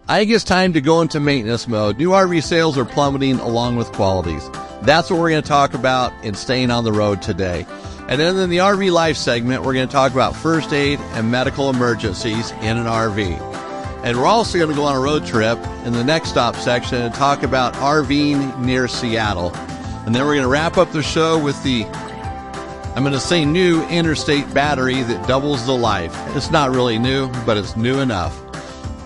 I think it's time to go into maintenance mode. New RV sales are plummeting along with qualities. That's what we're going to talk about in Staying on the Road today. And then in the RV Life segment, we're going to talk about first aid and medical emergencies in an RV. And we're also going to go on a road trip in the next stop section and talk about RVing near Seattle. And then we're going to wrap up the show with the, I'm going to say, new interstate battery that doubles the life. It's not really new, but it's new enough.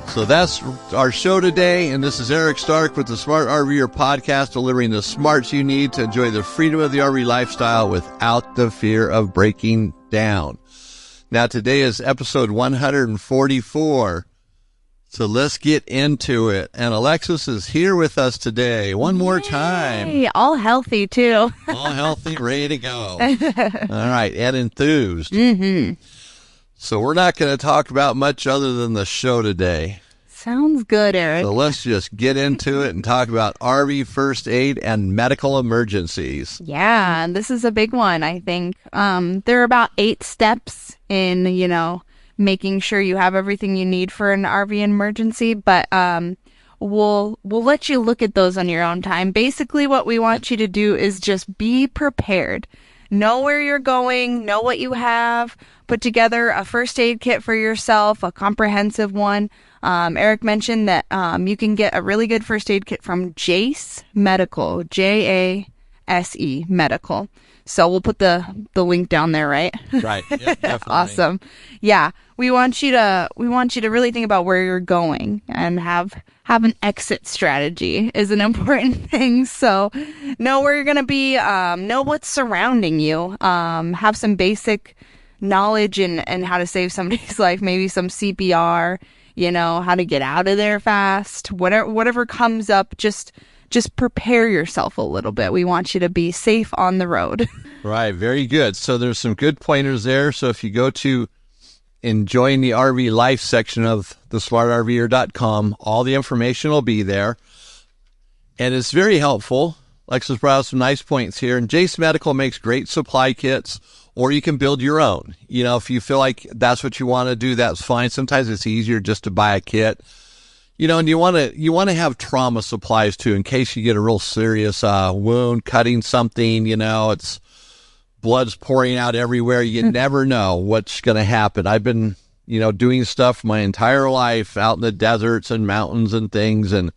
So that's our show today, and this is Eric Stark with the Smart RVer Podcast, delivering the smarts you need to enjoy the freedom of the RV lifestyle without the fear of breaking down. Now, today is episode 144, so let's get into it. And Alexis is here with us today one more time. Hey, all healthy, too. All healthy, ready to go. All right, and enthused. Mm-hmm. So we're not going to talk about much other than the show today. Sounds good, Eric. So let's just get into it and talk about RV first aid and medical emergencies. Yeah, and this is a big one, I think. There are about 8 steps in, making sure you have everything you need for an RV emergency, but we'll let you look at those on your own time. Basically, what we want you to do is just be prepared. Know where you're going, know what you have, put together a first aid kit for yourself, a comprehensive one. Eric mentioned that you can get a really good first aid kit from Jase Medical, Jase Medical. So we'll put the link down there, right? Right. Yep, definitely. Awesome. Yeah, we want you to really think about where you're going and have an exit strategy is an important thing. So know where you're going to be, know what's surrounding you, have some basic knowledge and how to save somebody's life, maybe some CPR, how to get out of there fast, whatever comes up, just prepare yourself a little bit. We want you to be safe on the road. Right. Very good. So there's some good pointers there. So if you go to enjoying the RV life section of the smartrver.com, all the information will be there. And it's very helpful. Alexis brought out some nice points here. And Jase Medical makes great supply kits, or you can build your own. If you feel like that's what you want to do, that's fine. Sometimes it's easier just to buy a kit. And you want to have trauma supplies too, in case you get a real serious wound, cutting something, it's blood's pouring out everywhere. You never know what's going to happen. I've been, doing stuff my entire life out in the deserts and mountains and things, and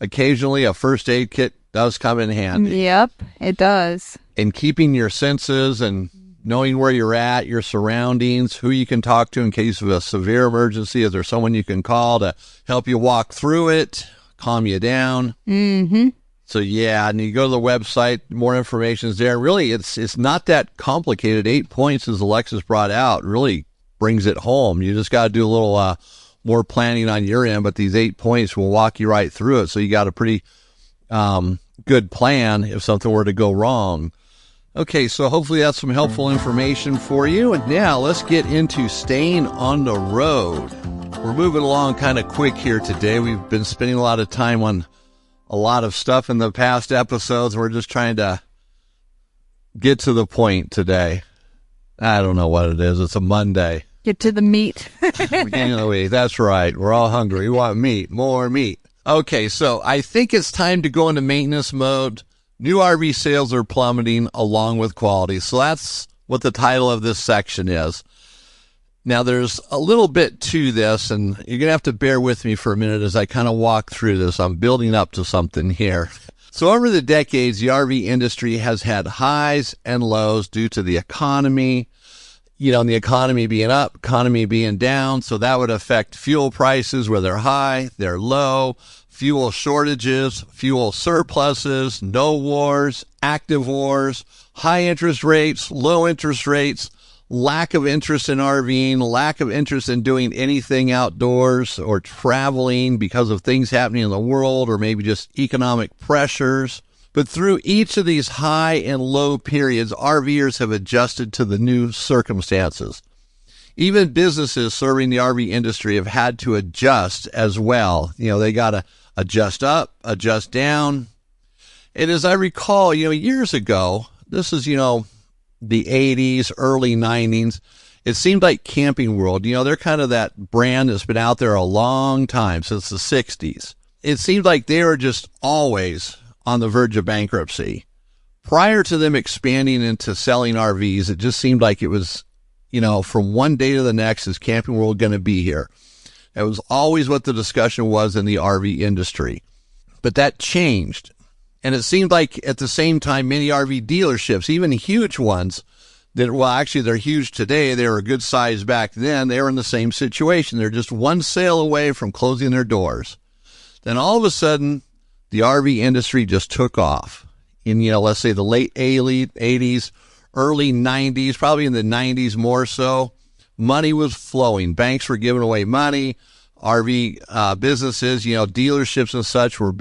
occasionally a first aid kit does come in handy. Yep, it does. And keeping your senses and knowing where you're at, your surroundings, who you can talk to in case of a severe emergency. Is there someone you can call to help you walk through it, calm you down? Mm-hmm. So, yeah, and you go to the website, more information is there. Really, it's not that complicated. 8 points, as Alexis brought out, really brings it home. You just got to do a little more planning on your end, but these 8 points will walk you right through it. So you got a pretty good plan if something were to go wrong. Okay, so hopefully that's some helpful information for you. And now let's get into staying on the road. We're moving along kind of quick here today. We've been spending a lot of time on a lot of stuff in the past episodes. We're just trying to get to the point today. I don't know what it is. It's a Monday. Get to the meat. That's right. We're all hungry. We want meat, more meat. Okay, so I think it's time to go into maintenance mode. New RV sales are plummeting along with quality. So that's what the title of this section is. Now, there's a little bit to this, and you're going to have to bear with me for a minute as I kind of walk through this. I'm building up to something here. So over the decades, the RV industry has had highs and lows due to the economy, and the economy being up, economy being down. So that would affect fuel prices, where they're high, they're low, fuel shortages, fuel surpluses, no wars, active wars, high interest rates, low interest rates, lack of interest in RVing, lack of interest in doing anything outdoors or traveling because of things happening in the world, or maybe just economic pressures. But through each of these high and low periods, RVers have adjusted to the new circumstances. Even businesses serving the RV industry have had to adjust as well. They got to adjust up, adjust down. And as I recall, years ago, this is, the 80s, early 90s, It seemed like Camping World, they're kind of that brand that's been out there a long time, since the 60s. It seemed like they were just always on the verge of bankruptcy. Prior to them expanding into selling RVs, it just seemed like it was, from one day to the next, is Camping World going to be here? It was always what the discussion was in the RV industry. But that changed. And it seemed like at the same time, many RV dealerships, even huge ones, actually they're huge today. They were a good size back then. They were in the same situation. They're just one sale away from closing their doors. Then all of a sudden, the RV industry just took off in, let's say the late 80s, early 90s, probably in the 90s more so. Money was flowing. Banks were giving away money. RV businesses, dealerships and such were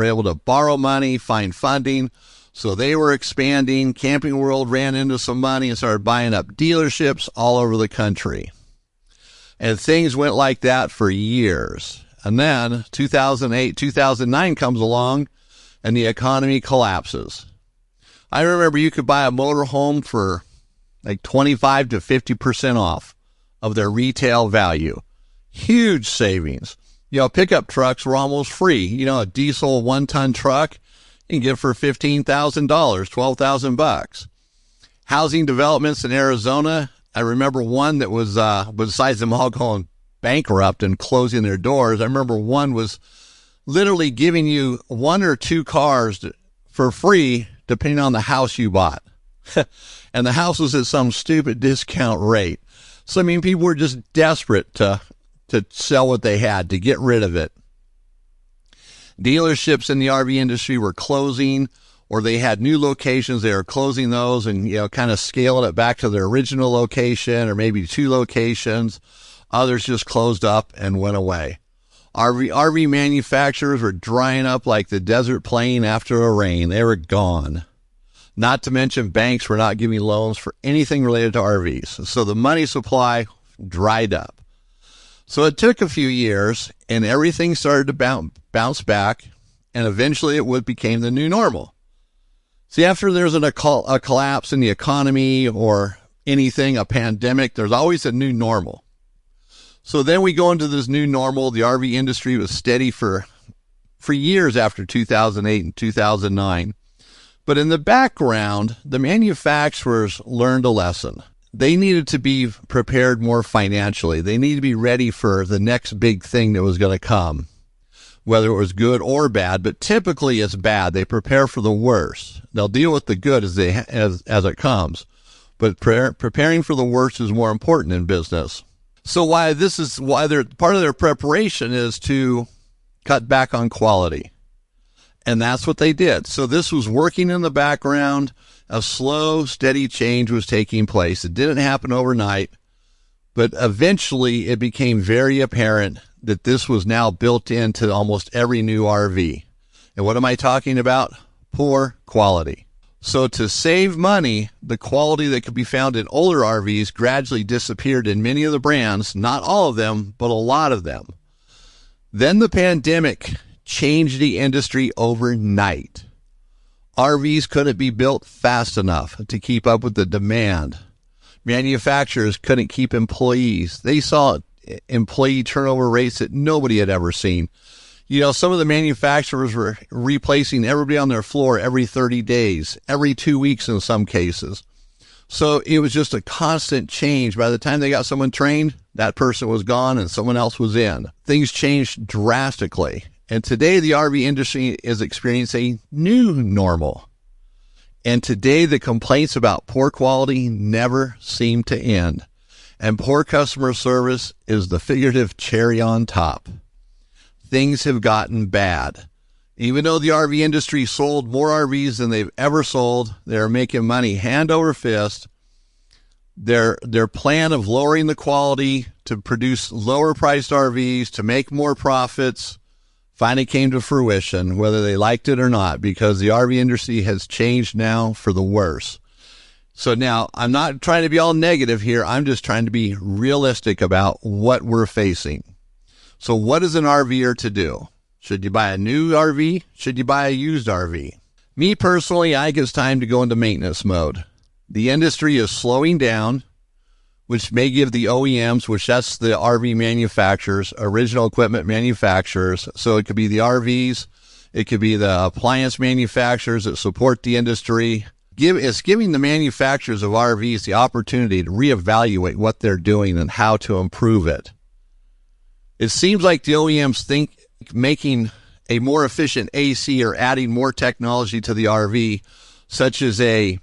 able to borrow money, find funding. So they were expanding. Camping World ran into some money and started buying up dealerships all over the country. And things went like that for years. And then 2008, 2009 comes along and the economy collapses. I remember you could buy a motorhome for like 25 to 50% off of their retail value. Huge savings. Pickup trucks were almost free. A diesel 1-ton truck you can get for $15,000, $12,000. Housing developments in Arizona. I remember one that was, besides them all going bankrupt and closing their doors, I remember one was literally giving you 1 or 2 cars for free, depending on the house you bought. And the house was at some stupid discount rate. So, people were just desperate to sell what they had, to get rid of it. Dealerships in the RV industry were closing, or they had new locations. They were closing those and, kind of scaling it back to their original location, or maybe 2 locations. Others just closed up and went away. RV manufacturers were drying up like the desert plain after a rain. They were gone. Not to mention banks were not giving loans for anything related to RVs. So the money supply dried up. So it took a few years and everything started to bounce back, and eventually it became the new normal. See, after there's a collapse in the economy or anything, a pandemic, there's always a new normal. So then we go into this new normal. The RV industry was steady for years after 2008 and 2009. But in the background, the manufacturers learned a lesson. They needed to be prepared more financially. They needed to be ready for the next big thing that was going to come, whether it was good or bad. But typically it's bad. They prepare for the worst. They'll deal with the good as it comes. But preparing for the worst is more important in business. So why they're part of their preparation is to cut back on quality. And that's what they did. So this was working in the background. A slow, steady change was taking place. It didn't happen overnight, but eventually it became very apparent that this was now built into almost every new RV. And what am I talking about? Poor quality. So to save money, the quality that could be found in older RVs gradually disappeared in many of the brands, not all of them, but a lot of them. Then the pandemic changed the industry overnight. RVs couldn't be built fast enough to keep up with the demand. Manufacturers couldn't keep employees. They saw employee turnover rates that nobody had ever seen. Some of the manufacturers were replacing everybody on their floor every 30 days, every 2 weeks in some cases. So it was just a constant change. By the time they got someone trained, that person was gone and someone else was in. Things changed drastically. And today the RV industry is experiencing a new normal. And today the complaints about poor quality never seem to end. And poor customer service is the figurative cherry on top. Things have gotten bad. Even though the RV industry sold more RVs than they've ever sold, they're making money hand over fist. Their plan of lowering the quality to produce lower priced RVs to make more profits finally came to fruition, whether they liked it or not, because the RV industry has changed now for the worse. So now I'm not trying to be all negative here. I'm just trying to be realistic about what we're facing. So what is an RVer to do? Should you buy a new RV? Should you buy a used RV? Me personally, I think it's time to go into maintenance mode. The industry is slowing down, which may give the OEMs, which that's the RV manufacturers, original equipment manufacturers. So it could be the RVs, it could be the appliance manufacturers that support the industry. It's giving the manufacturers of RVs the opportunity to reevaluate what they're doing and how to improve it. It seems like the OEMs think making a more efficient AC or adding more technology to the RV, such as a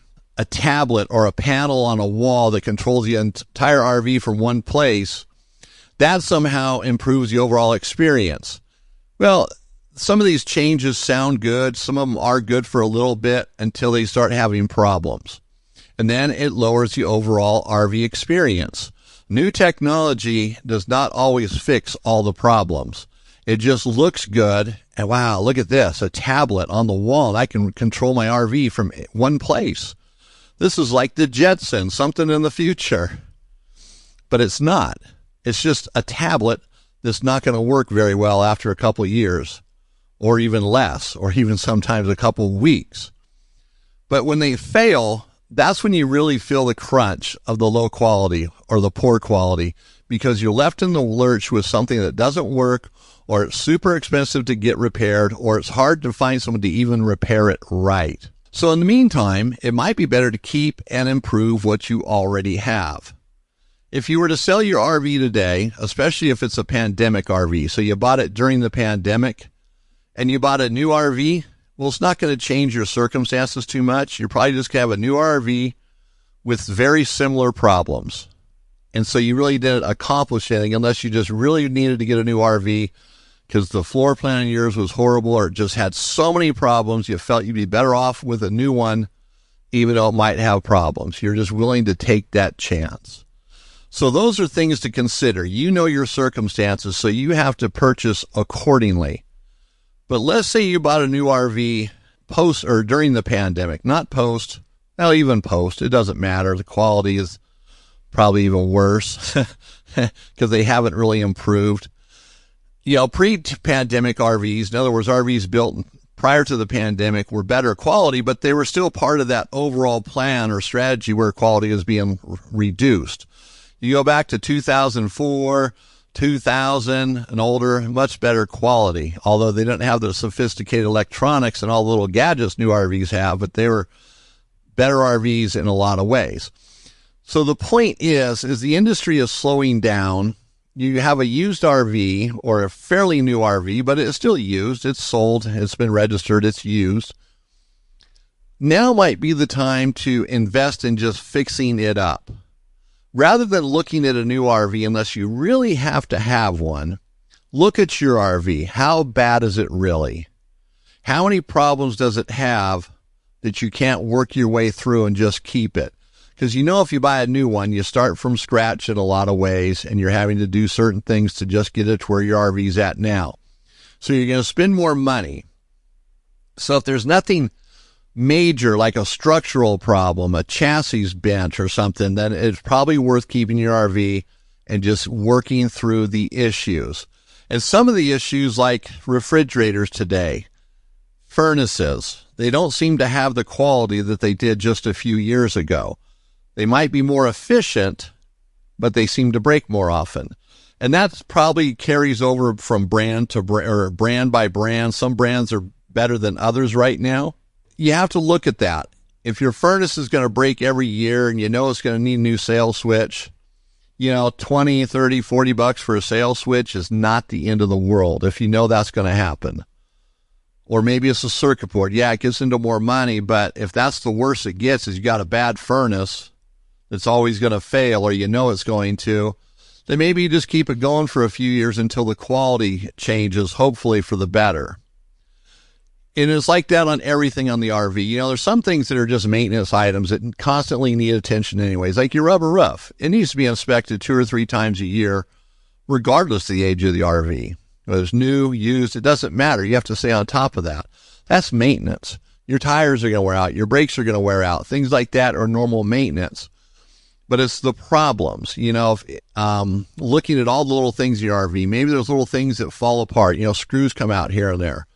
tablet or a panel on a wall that controls the entire RV from one place, that somehow improves the overall experience. Well, some of these changes sound good. Some of them are good for a little bit until they start having problems. And then it lowers the overall RV experience. New technology does not always fix all the problems. It just looks good. And wow, look at this, a tablet on the wall. I can control my RV from one place. This is like the Jetsons, something in the future. But it's not. It's just a tablet that's not going to work very well after a couple of years, or even less, or even sometimes a couple of weeks. But when they fail, that's when you really feel the crunch of the low quality or the poor quality, because you're left in the lurch with something that doesn't work, or it's super expensive to get repaired, or it's hard to find someone to even repair it right. So in the meantime, it might be better to keep and improve what you already have. If you were to sell your RV today, especially if it's a pandemic RV, so you bought it during the pandemic and you bought a new RV, well, it's not going to change your circumstances too much. You're probably just going to have a new RV with very similar problems. And so you really didn't accomplish anything unless you just really needed to get a new RV because the floor plan of yours was horrible or it just had so many problems you felt you'd be better off with a new one, even though it might have problems. You're just willing to take that chance. So those are things to consider. You know your circumstances, so you have to purchase accordingly. But let's say you bought a new RV post or during the pandemic, not post. Well, even post, it doesn't matter. The quality is probably even worse because they haven't really improved. You know, pre-pandemic RVs, in other words, RVs built prior to the pandemic were better quality, but they were still part of that overall plan or strategy where quality is being reduced. You go back to 2004, 2000 and older, much better quality, although they didn't have the sophisticated electronics and all the little gadgets new RVs have, but they were better RVs in a lot of ways. So the point is the industry is slowing down. You have a used RV or a fairly new RV, but it's still used. It's sold. It's been registered. It's used. Now might be the time to invest in just fixing it up. Rather than looking at a new RV, unless you really have to have one, look at your RV. How bad is it really? How many problems does it have that you can't work your way through and just keep it? Because you know if you buy a new one, you start from scratch in a lot of ways, and you're having to do certain things to just get it to where your RV's at now. So you're going to spend more money. So if there's nothing major like a structural problem, a chassis bent or something, then it's probably worth keeping your RV and just working through the issues. And some of the issues like refrigerators today, furnaces, they don't seem to have the quality that they did just a few years ago. They might be more efficient, but they seem to break more often. And that probably carries over from brand to brand or brand by brand. Some brands are better than others right now. You have to look at that. If your furnace is going to break every year and you know it's going to need a new sail switch, you know, 20, 30, 40 bucks for a sail switch is not the end of the world if you know that's going to happen. Or maybe it's a circuit board. Yeah, it gets into more money, but if that's the worst it gets is you got a bad furnace that's always going to fail or you know it's going to, then maybe you just keep it going for a few years until the quality changes, hopefully for the better. And it's like that on everything on the RV. You know, there's some things that are just maintenance items that constantly need attention anyways, like your rubber roof. It needs to be inspected 2 or 3 times a year, regardless of the age of the RV. Whether it's new, used, it doesn't matter. You have to stay on top of that. That's maintenance. Your tires are going to wear out. Your brakes are going to wear out. Things like that are normal maintenance. But it's the problems, you know, looking at all the little things in your RV. Maybe there's little things that fall apart. You know, screws come out here and there.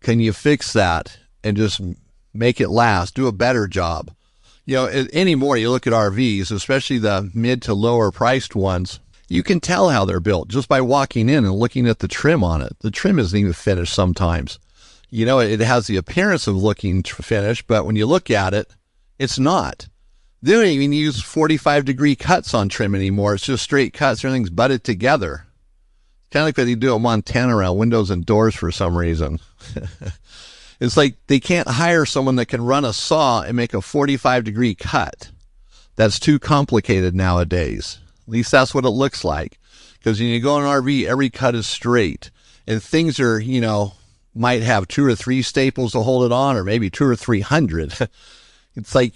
Can you fix that and just make it last? Do a better job. Anymore you look at RVs, especially the mid to lower priced ones, you can tell how they're built just by walking in and looking at the trim on it. The trim isn't even finished sometimes. It has the appearance of looking finished, but when you look at it, it's not. They don't even use 45-degree cuts on trim anymore. It's just straight cuts. Everything's butted together. Kind of like what they do in Montana around windows and doors for some reason. It's like they can't hire someone that can run a saw and make a 45-degree cut. That's too complicated nowadays. At least that's what it looks like. Because when you go in an RV, every cut is straight. And things are, might have 2 or 3 staples to hold it on, or maybe 2 or 300. It's like,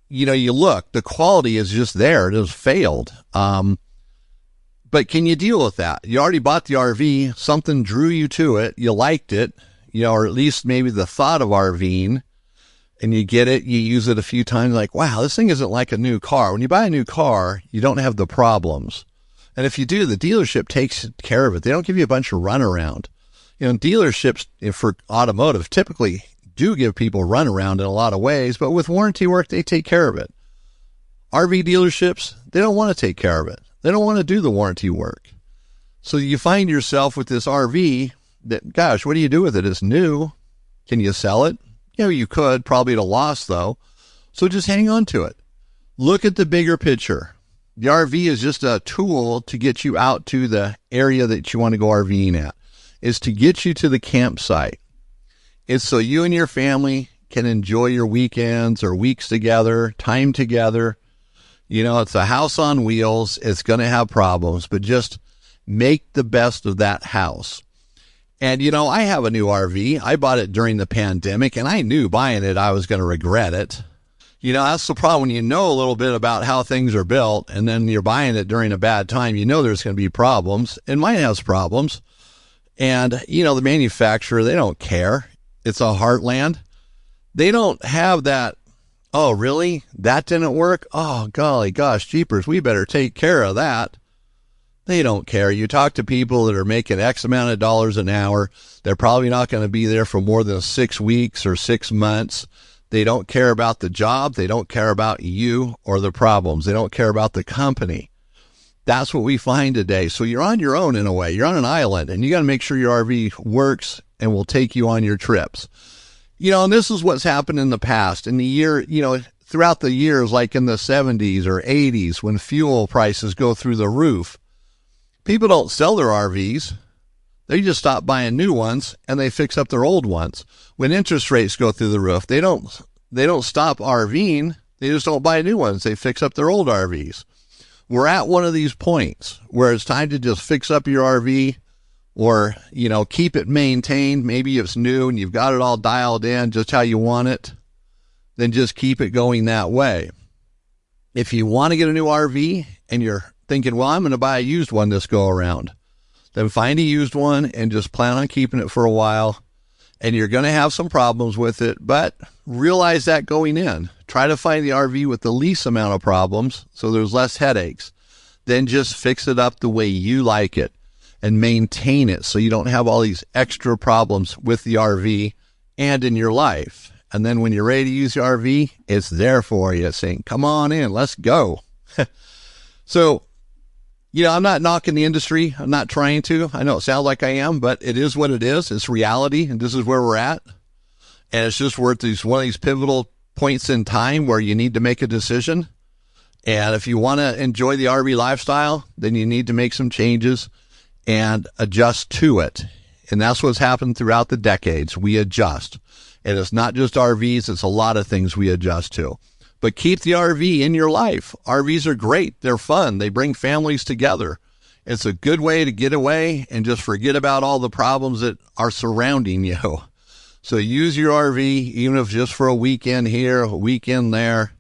you look, the quality is just there. It has failed. But can you deal with that? You already bought the RV. Something drew you to it. You liked it, or at least maybe the thought of RVing, and you get it. You use it a few times. Like, wow, this thing isn't like a new car. When you buy a new car, you don't have the problems. And if you do, the dealership takes care of it. They don't give you a bunch of runaround. Dealerships for automotive typically do give people runaround in a lot of ways, but with warranty work, they take care of it. RV dealerships, they don't want to take care of it. They don't want to do the warranty work. So you find yourself with this RV that, gosh, what do you do with it? It's new. Can you sell it? You could, probably at a loss though. So just hang on to it. Look at the bigger picture. The RV is just a tool to get you out to the area that you want to go RVing at. Is to get you to the campsite. It's so you and your family can enjoy your weekends or weeks together, time together. It's a house on wheels. It's going to have problems, but just make the best of that house. And, I have a new RV. I bought it during the pandemic, and I knew buying it, I was going to regret it. That's the problem. When you know a little bit about how things are built, and then you're buying it during a bad time, there's going to be problems. And mine has problems. And, the manufacturer, they don't care. It's a Heartland. They don't have that, oh, really? That didn't work? Oh, golly gosh, jeepers, we better take care of that. They don't care. You talk to people that are making X amount of dollars an hour. They're probably not going to be there for more than 6 weeks or 6 months. They don't care about the job. They don't care about you or the problems. They don't care about the company. That's what we find today. So you're on your own in a way. You're on an island, and you got to make sure your RV works and will take you on your trips. And this is what's happened in the past. In the year, throughout the years, like in the 70s or 80s, when fuel prices go through the roof, people don't sell their RVs. They just stop buying new ones, and they fix up their old ones. When interest rates go through the roof, they don't stop RVing. They just don't buy new ones. They fix up their old RVs. We're at one of these points where it's time to just fix up your RV or, keep it maintained. Maybe it's new and you've got it all dialed in just how you want it. Then just keep it going that way. If you want to get a new RV and you're thinking, well, I'm going to buy a used one this go around, then find a used one and just plan on keeping it for a while. And you're going to have some problems with it, but realize that going in. Try to find the RV with the least amount of problems so there's less headaches. Then just fix it up the way you like it and maintain it so you don't have all these extra problems with the RV and in your life. And then when you're ready to use your RV, it's there for you, saying, come on in, let's go. So, I'm not knocking the industry. I'm not trying to. I know it sounds like I am, but it is what it is. It's reality, and this is where we're at. And it's just one of these pivotal points in time where you need to make a decision. And if you want to enjoy the RV lifestyle, then you need to make some changes and adjust to it. And that's what's happened throughout the decades. We adjust. And it's not just RVs. It's a lot of things we adjust to. But keep the RV in your life. RVs are great. They're fun. They bring families together. It's a good way to get away and just forget about all the problems that are surrounding you. So use your RV, even if just for a weekend here, a weekend there.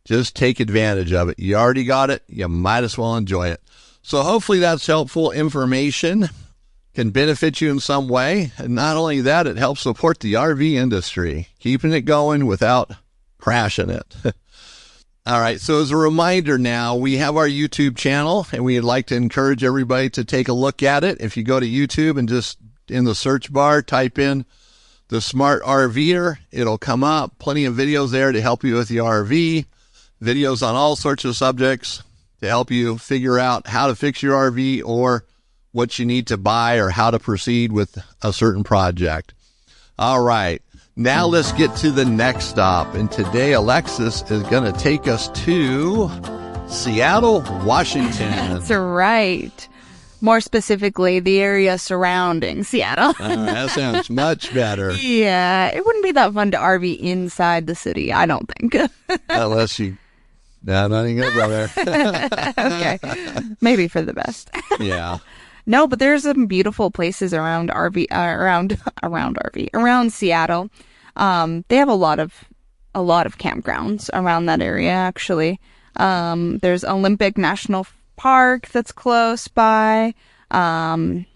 Just take advantage of it. You already got it. You might as well enjoy it. So hopefully that's helpful information. Can benefit you in some way. And not only that, it helps support the RV industry, keeping it going without crashing it. All right. So as a reminder now, we have our YouTube channel and we'd like to encourage everybody to take a look at it. If you go to YouTube and just in the search bar, type in the Smart RVer, it'll come up. Plenty of videos there to help you with the RV. videos on all sorts of subjects to help you figure out how to fix your RV or what you need to buy or how to proceed with a certain project. All right. Now let's get to the next stop. And today Alexis is going to take us to Seattle, Washington. That's right. More specifically, the area surrounding Seattle. That sounds much better. Yeah, it wouldn't be that fun to RV inside the city, I don't think. Unless you... No, I'm not even going to go there. Okay. Maybe for the best. Yeah. No, but there's some beautiful places around around Seattle. They have a lot of campgrounds around that area, actually. There's Olympic National Park that's close by. The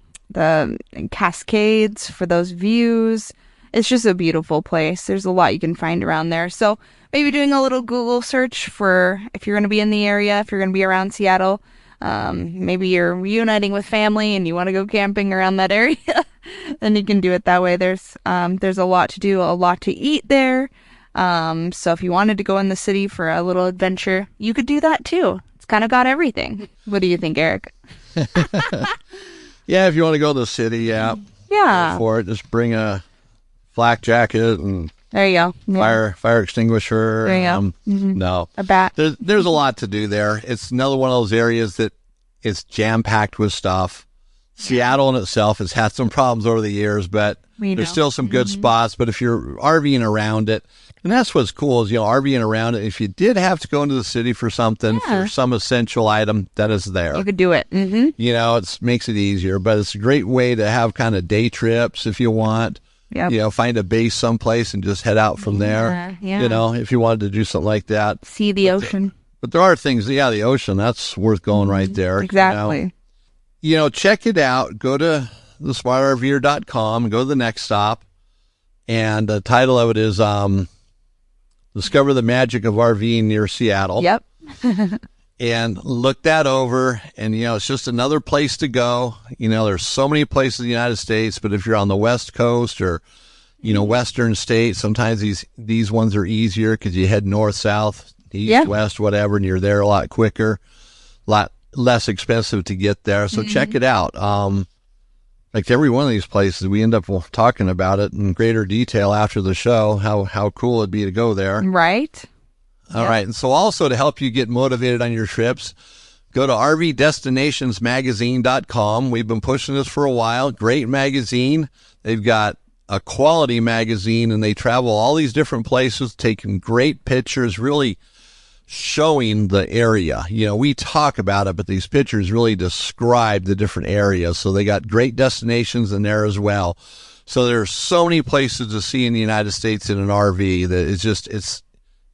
Cascades for those views. It's just a beautiful place. There's a lot you can find around there. So maybe doing a little Google search for if you're going to be in the area, if you're going to be around Seattle. Maybe you're reuniting with family and you want to go camping around that area, then you can do it that way. There's a lot to do, a lot to eat there. So if you wanted to go in the city for a little adventure, you could do that too. It's kind of got everything. What do you think, Eric? Yeah, if you want to go to the city, yeah. Yeah. Go for it. Just bring a flak jacket and there you go. Yeah. Fire extinguisher. There you go. No. A bat. There's a lot to do there. It's another one of those areas that it's jam-packed with stuff. Seattle in itself has had some problems over the years, but there's still some good spots. But if you're RVing around it, and that's what's cool is, RVing around it, if you did have to go into the city for something, for some essential item, that is there. You could do it. It makes it easier, but it's a great way to have kind of day trips if you want. Yep. Find a base someplace and just head out from there. Yeah. If you wanted to do something like that. See the ocean. But there are things, the ocean, that's worth going right there. Exactly. Check it out. Go to the smartrver.com and go to the next stop. And the title of it is Discover the Magic of RVing Near Seattle. Yep. And look that over. And, it's just another place to go. There's so many places in the United States, but if you're on the West Coast or, Western states, sometimes these ones are easier because you head north, south, east, west, whatever, and you're there a lot quicker, a lot less expensive to get there. So check it out. Like every one of these places, we end up talking about it in greater detail after the show, how cool it'd be to go there. Right. All right. And so also to help you get motivated on your trips, go to rvdestinationsmagazine.com. We've been pushing this for a while. Great magazine. They've got a quality magazine and they travel all these different places, taking great pictures, really showing the area. We talk about it, but these pictures really describe the different areas. So they got great destinations in there as well. So there's so many places to see in the United States in an RV that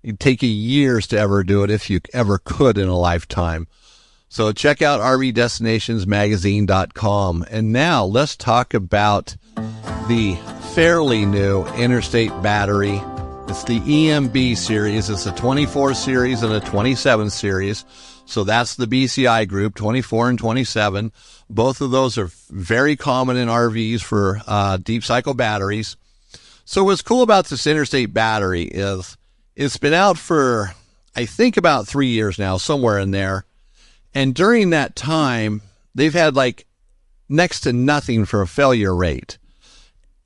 it'd take you years to ever do it if you ever could in a lifetime. So check out rvdestinationsmagazine.com. And now let's talk about the fairly new interstate battery. It's the EMB series. It's a 24 series and a 27 series. So that's the BCI group, 24 and 27. Both of those are very common in RVs for deep cycle batteries. So what's cool about this interstate battery is it's been out for, I think, about 3 years now, somewhere in there. And during that time, they've had next to nothing for a failure rate.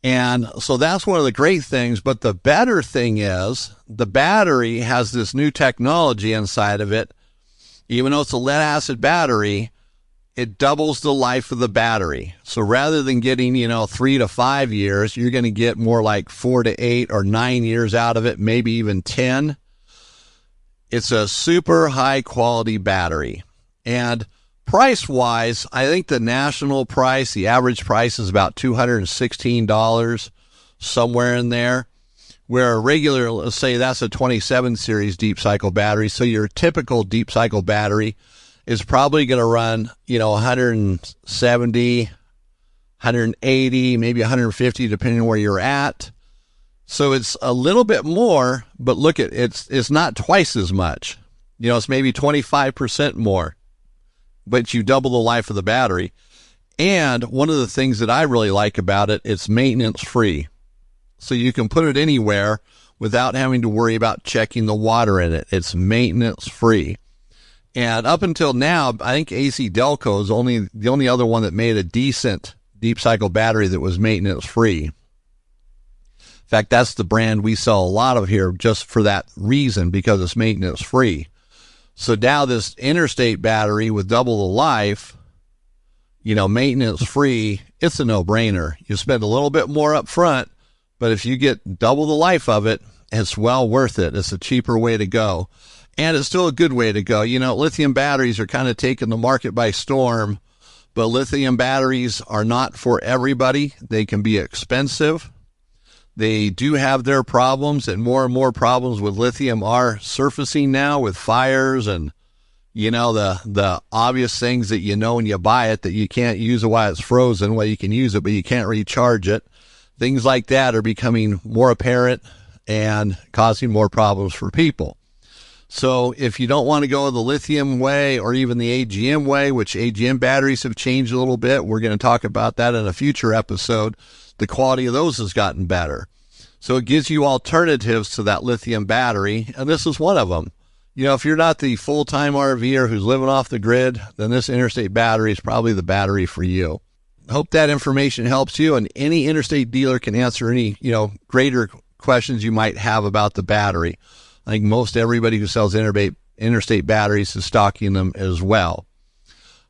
And so that's one of the great things. But the better thing is the battery has this new technology inside of it. Even though it's a lead acid battery, it doubles the life of the battery. So rather than getting, 3 to 5 years, you're going to get more like 4 to 8 or 9 years out of it, maybe even 10. It's a super high quality battery. And price-wise, I think the national price, the average price is about $216, somewhere in there, where a regular, let's say that's a 27 series deep cycle battery. So your typical deep cycle battery is probably going to run, 170, 180, maybe 150, depending on where you're at. So it's a little bit more, but look it's not twice as much. It's maybe 25% more. But you double the life of the battery. And one of the things that I really like about it, it's maintenance free. So you can put it anywhere without having to worry about checking the water in it. It's maintenance free. And up until now, I think AC Delco is the only other one that made a decent deep cycle battery that was maintenance free. In fact, that's the brand we sell a lot of here just for that reason, because it's maintenance free. So now this interstate battery with double the life, maintenance free, it's a no-brainer. You spend a little bit more up front, but if you get double the life of it, it's well worth it. It's a cheaper way to go. And it's still a good way to go. Lithium batteries are kind of taking the market by storm, but lithium batteries are not for everybody. They can be expensive. They do have their problems, and more problems with lithium are surfacing now with fires and, the obvious things that when you buy it that you can't use it while it's frozen. Well, you can use it, but you can't recharge it. Things like that are becoming more apparent and causing more problems for people. So if you don't want to go the lithium way or even the AGM way, which AGM batteries have changed a little bit, we're going to talk about that in a future episode. The quality of those has gotten better. So it gives you alternatives to that lithium battery, and this is one of them. If you're not the full-time RVer who's living off the grid, then this interstate battery is probably the battery for you. Hope that information helps you, and any interstate dealer can answer any, greater questions you might have about the battery. I think most everybody who sells interstate batteries is stocking them as well.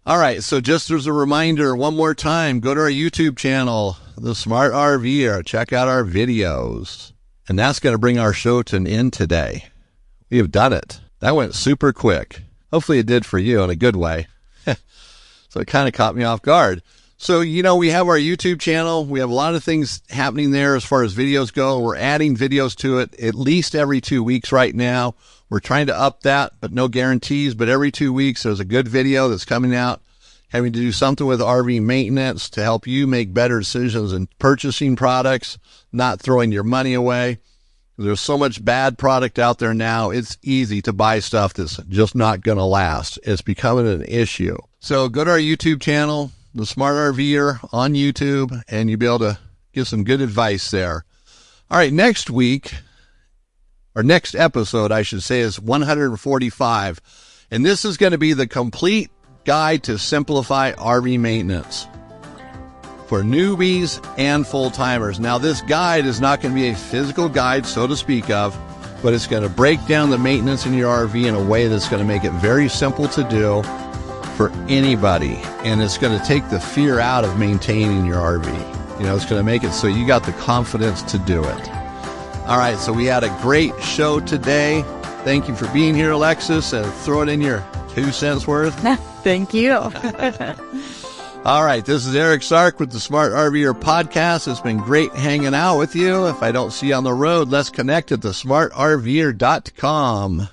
All right, so just as a reminder, one more time, go to our YouTube channel, The Smart RVer. Check out our videos. And that's going to bring our show to an end today. We have done it. That went super quick. Hopefully it did for you in a good way. So it kind of caught me off guard. So, we have our YouTube channel. We have a lot of things happening there as far as videos go. We're adding videos to it at least every 2 weeks right now. We're trying to up that, but no guarantees. But every 2 weeks, there's a good video that's coming out having to do something with RV maintenance to help you make better decisions in purchasing products, not throwing your money away. There's so much bad product out there now. It's easy to buy stuff that's just not going to last. It's becoming an issue. So go to our YouTube channel, The Smart RVer on YouTube, and you'll be able to get some good advice there. All right, next week, or next episode, I should say, is 145. And this is going to be the complete guide to simplify RV maintenance for newbies and full-timers. Now, this guide is not going to be a physical guide, so to speak of, but it's going to break down the maintenance in your RV in a way that's going to make it very simple to do for anybody, and it's going to take the fear out of maintaining your RV. It's going to make it so you got the confidence to do it. All right, so we had a great show today. Thank you for being here, Alexis, and throw it in your 2 cents worth. Thank you. All right, this is Eric Sark with the Smart RVer Podcast. It's been great hanging out with you. If I don't see you on the road, let's connect at thesmartrver.com.